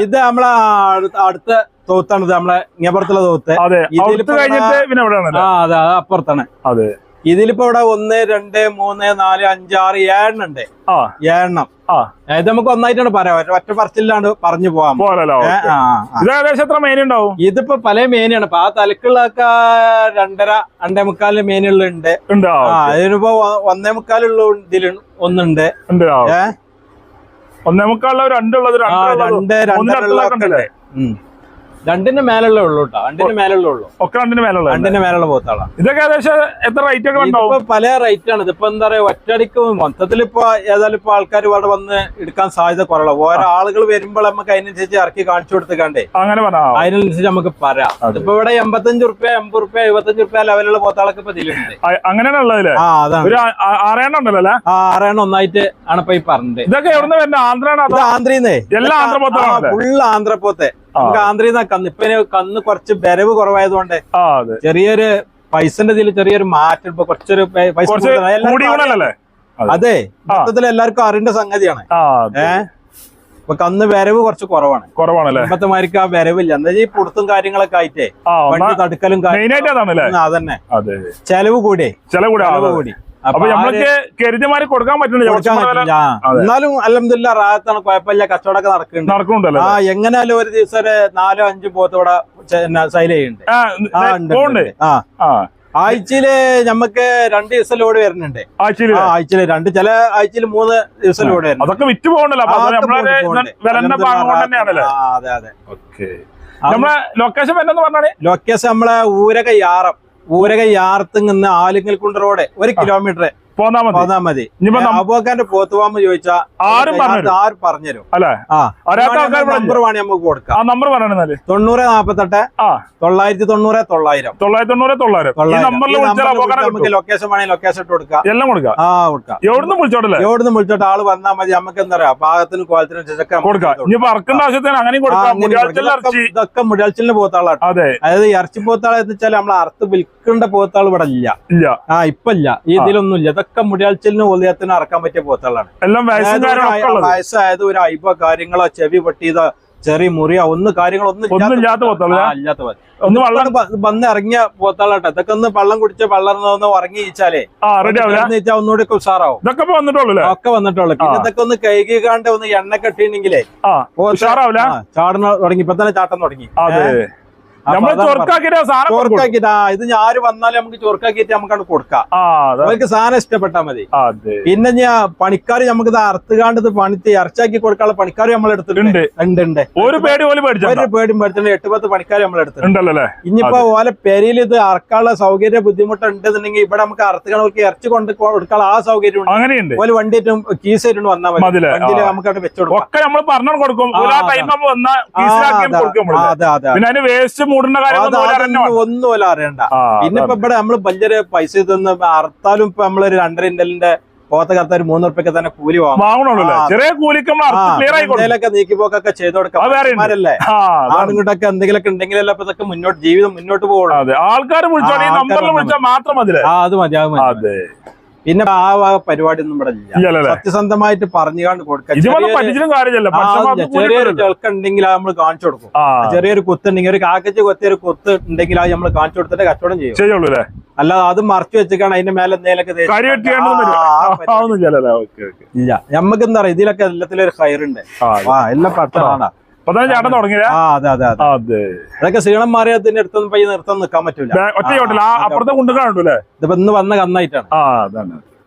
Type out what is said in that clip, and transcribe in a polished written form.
ഇത് നമ്മളെ അടുത്ത തോത്താണ്, ഇത് നമ്മളെ ഇങ്ങപ്പുറത്തുള്ള തോത്ത്. കഴിഞ്ഞിട്ട് പിന്നെ അതെ അപ്പുറത്താണ്. അതെ, ഇതിലിപ്പോ ഇവിടെ 1 2 3 4 5 6 7 ഉണ്ട്. 7 ഇത് നമുക്ക് ഒന്നായിട്ടാണ് പറയാം, ഒറ്റ പറച്ചിലാണ് പറഞ്ഞു പോവാം. ഇതിപ്പോ പല മേനിയാണ്. ഇപ്പൊ ആ തലക്കുള്ളൊക്കെ 2.5 2.25 മേനുള്ളുണ്ട്. അതിനിപ്പോ 1.25 ഇതിൽ ഒന്നുണ്ട്. 2 2 മേലുള്ള ഉള്ളൂ കേട്ടോ. 2 മേലുള്ള ഉള്ളൂ. ഒക്കെ 2 മേലുള്ള പോത്താളാ. ഇതൊക്കെ ഏകദേശം എത്ര റേറ്റ് ഒക്കെ ഇപ്പൊ പല റേറ്റ് ആണ്. ഇതിപ്പോ എന്താ പറയാ, ഒറ്റടിക്ക് മൊത്തത്തിൽ ഇപ്പൊ ഏതായാലും ഇപ്പൊ ആൾക്കാർ ഇവിടെ വന്ന് എടുക്കാൻ സാധ്യത കുറവുള്ള ഓരോ ആളുകൾ വരുമ്പോൾ നമുക്ക് അതിനനുസരിച്ച് ഇറക്കി കാണിച്ചു കൊടുത്തേക്കാണ്ടേ, അങ്ങനെ അതിനനുസരിച്ച് നമുക്ക് പറയാം. ഇപ്പൊ ഇവിടെ 85 റുപ്യ 80 റുപ്യ 75 റുപ്യ ലെവലുള്ള പോത്താളൊക്കെ ഇപ്പൊ ഇതിലുണ്ട്. അങ്ങനെയാണുള്ളത്. ആറെണ്ണം ഒന്നായിട്ട് ആണ് ഇപ്പൊ ഈ പറഞ്ഞത്. ഇതൊക്കെ ആന്ധ്രന്നേ, ഫുള്ള് ആന്ധ്രപ്പോത്തെ. നമുക്ക് ആന്ധ്രയിൽ കന്ന് ഇപ്പൊ കന്ന് കുറച്ച് വരവ് കുറവായതുകൊണ്ട് ചെറിയൊരു പൈസന്റെ ഇതിൽ ചെറിയൊരു മാറ്റം, ഇപ്പൊ കുറച്ചൊരു പൈസ. അതെ, മൊത്തത്തിൽ എല്ലാവർക്കും അറിയേണ്ട സംഗതിയാണ്. ഇപ്പൊ കന്ന് വരവ് കുറച്ച് കുറവാണ്. ഇപ്പത്തെ മാതിരിക്ക് ആ വരവില്ല. എന്താ ഈ പുറത്തും കാര്യങ്ങളൊക്കെ ആയിട്ടേ വണ്ടി തടുക്കലും അതന്നെ. ചെലവ് കൂടി. എന്നാലും അൽഹംദുലില്ലാ റാഹത്താണ്, കുഴപ്പമില്ല, കച്ചവടമൊക്കെ നടക്കുന്നുണ്ടല്ലോ. എങ്ങനെയാലും ഒരു ദിവസം ഒരു 4 5 പോത്ത് ഇവിടെ സൈൽ ചെയ്യുന്നുണ്ട്. ആഴ്ചയില് നമുക്ക് 2 ദിവസം ലോഡ് വരുന്നുണ്ട്. ആഴ്ചയില് 2, ചില ആഴ്ചയില് 3 ദിവസം ലോഡ് വരുന്നുണ്ട്. അതൊക്കെ വിറ്റ് പോകണ്ടല്ലോ. അതെ അതെ. ലൊക്കേഷൻ നമ്മളെ ഊരകയ്യാറത്തുനിന്ന് ആലിങ്ങൽക്കുണ്ട് റോഡ് 1 കിലോമീറ്റർ പോന്നാ മതി. അബൂബക്കറിന്റെ പോത്തുവാമ്പ് ചോദിച്ചാ ആരും പറഞ്ഞുതരും. നമ്പർ വേണേ നമുക്ക് കൊടുക്കാം. 90 48 990 900 നമുക്ക് ലൊക്കേഷൻ വേണേ ലൊക്കേഷൻ ഇട്ട് കൊടുക്കാം. എല്ലാം കൊടുക്കാം. എവിടുന്ന് വിളിച്ചോട്ടെ ആള് വന്നാൽ മതി. നമുക്ക് എന്താ പറയാ, പാകത്തിനും ക്വാളിറ്റിനും ഇതൊക്കെ മുടിയാഴ്ചലിന് പോത്താളാണ്. അതായത് ഇറച്ചി പോത്താളെ എന്ന് വെച്ചാൽ നമ്മളെ അറുത്ത് വിൽക്കേണ്ട പോത്താൾ ഇവിടെ ഇല്ല. ഇപ്പൊ ഇല്ല, ഈ ഇതിലൊന്നും ഇല്ല. ഇതൊക്കെ മുടിയാഴ്ചലിന് ഒലിയത്തിന് ഇറക്കാൻ പറ്റിയ പോത്താളാണ്. വയസ്സായത് ഒരു അയ്പ കാര്യങ്ങളോ ചെവി പൊട്ടിയതോ ചെറിയ മുറിയോ കാര്യങ്ങളൊന്നും വന്ന് ഇറങ്ങിയ പോത്താളാട്ടെ. ഇതൊക്കെ ഒന്ന് വെള്ളം കുടിച്ച് വെള്ളം ഉറങ്ങിച്ചാലേ ഒന്നുകൂടി ഉഷാറാവും. ഒക്കെ വന്നിട്ടുള്ളു. പിന്നെ ഇതൊക്കെ ഒന്ന് കൈകാണ്ട് ഒന്ന് എണ്ണ കെട്ടിണ്ടെങ്കിലേ ചാടണ തുടങ്ങി. ഇപ്പൊ തന്നെ ചാട്ടം തുടങ്ങി. ഇത് ആര് വന്നാലും നമുക്ക് ചോർക്കാക്കിയിട്ട് നമുക്കാണ് കൊടുക്കാം. അവർക്ക് സാധനം ഇഷ്ടപ്പെട്ടാൽ മതി. പിന്നെ ഞാൻ പണിക്കാർ നമുക്ക് ഇത് അറുത്തുകാണ്ട് പണിത്ത് ഇറച്ചാക്കി കൊടുക്കാനുള്ള പണിക്കാർ നമ്മളെടുത്തിട്ടുണ്ട്. ഒരു പേടിയും പേടിച്ചിട്ടുണ്ട്. 8-10 പണിക്കാർ നമ്മളെടുത്തിട്ടുണ്ട്. ഇനിയിപ്പോ ഓലെ പെരിയിൽ ഇത് അറക്കാനുള്ള സൗകര്യ ബുദ്ധിമുട്ടുണ്ടെന്നുണ്ടെങ്കിൽ ഇവിടെ നമുക്ക് അറുത്തുകാണവർക്ക് ഇറച്ചി കൊണ്ട് കൊടുക്കാനുള്ള ആ സൗകര്യം ഉണ്ട്. ഓല് വണ്ടിയിട്ടും കീസായിട്ടും വന്നാൽ മതി. വണ്ടിയിൽ നമുക്ക് അവിടെ വെച്ചു കൊടുക്കാം. ഒന്നും അറിയണ്ട. പിന്നെ ഇപ്പൊ ഇവിടെ നമ്മള് വലിയൊരു പൈസ തന്ന് അറുത്താലും ഇപ്പൊ നമ്മളൊരു 2.5 ഇൻഡലിന്റെ പോത്ത കറുത്ത 3 ഉറുപ്പിക തന്നെ കൂലി വാങ്ങണമൊക്കെ നീക്കിപ്പോക്കൊക്കെ ചെയ്ത് കൊടുക്കാമല്ലേ. ആണുങ്ങോട്ടൊക്കെ എന്തെങ്കിലുമൊക്കെ ഉണ്ടെങ്കിലല്ല ഇപ്പൊ ഇതൊക്കെ ജീവിതം മുന്നോട്ട് പോകുള്ളൂ. ആൾക്കാർ അത് മതി. പിന്നെ ആ പരിപാടി ഒന്നും ഇവിടെ ഇല്ല. സത്യസന്ധമായിട്ട് പറഞ്ഞുകൊണ്ട് കൊടുക്കാം. ചെറിയൊരു ചെളുക്കുണ്ടെങ്കിൽ നമ്മൾ കാണിച്ചു കൊടുക്കും. ചെറിയൊരു കുത്തുണ്ടെങ്കിൽ ഒരു കാക്കച്ച് കൊത്തിയൊരു കുത്ത് ഉണ്ടെങ്കിൽ അത് നമ്മൾ കാണിച്ചു കൊടുത്തിട്ട് കച്ചവടം ചെയ്യും. അല്ലാതെ അത് മറച്ചു വെച്ചിട്ടാണ് അതിന്റെ മേലെ എന്തെങ്കിലുമൊക്കെ ഇല്ല. നമുക്ക് എന്താ പറയാ, ഇതിലൊക്കെ എല്ലാത്തിലും ഒരു ഹയറുണ്ട്. എല്ലാം പട്ടാണ്. അതൊക്കെ ക്ഷീണം മാറിയതിന്റെ അടുത്തൊന്നും പയ്യെ നിർത്താൻ നിൽക്കാൻ പറ്റൂല. ഇതിപ്പോ ഇന്ന് വന്ന കന്നായിട്ടാണ്.